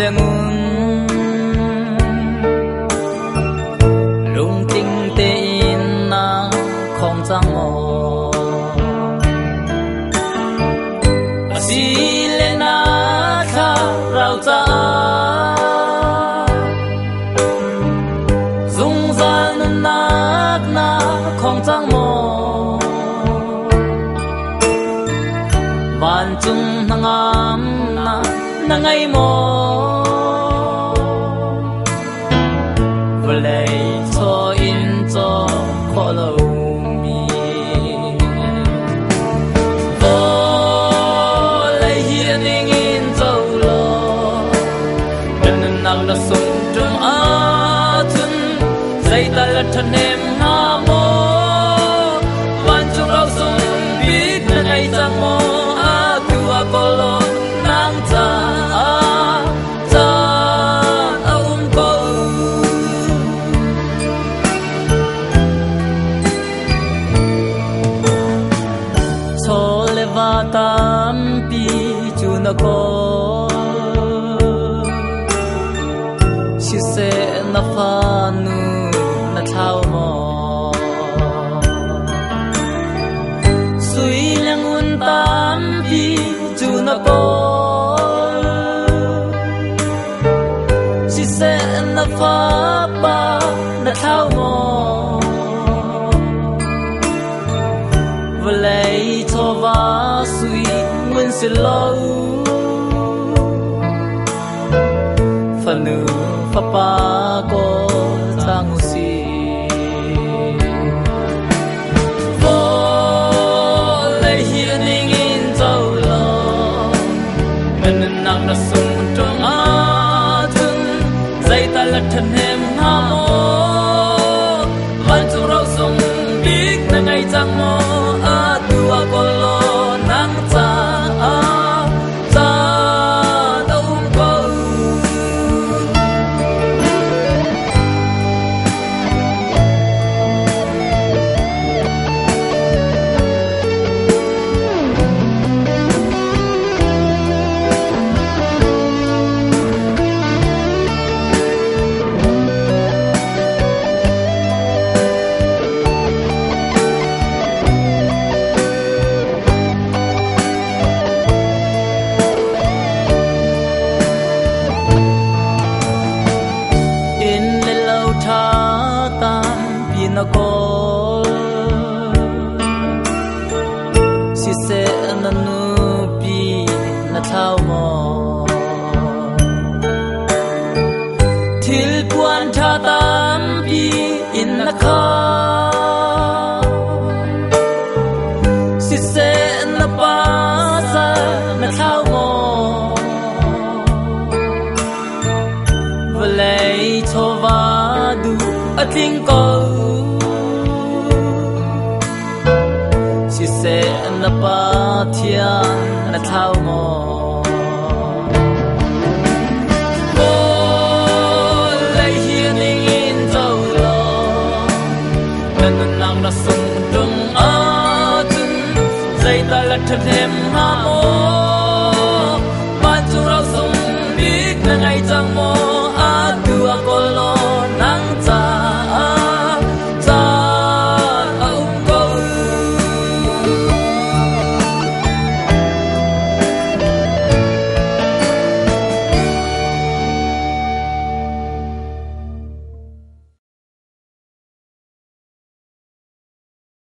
lengun lung ting te in na khong chang mo si le na tha rau cha zung zan na na khong chang mo van chung ngam na nangai mo vlei cho in cho kholo mi vo lai hian in zo lo dan nang na sung tum a chun sai ta la thanem ha mo van chung lo sung big nangai chang mo a tu a kolo nang cha tam pi chu na ko si se na fa nu na thao mo sui lang un tam pi chu na ko si se na fa pa na thao mo vlei cho va sui nguyên se lâu phần nữ pha pa ko chang si vô lấy hiền ninh in dâu lo mình nặng là sung trong á chân dây ta lật thân em ha mô vẫn chung rau sung biết là ngày chẳng mô á tua con lo nắng cha cha đâu có na ko si se na nu pi na thao mo thil puan tha tam pi in na kha si se na pa sa na thao mo vlei cho va du a ting ko se na pa thian na thao mo vô lai hian in zo lo nan nang na sung tung a chun dây ta la them ha mo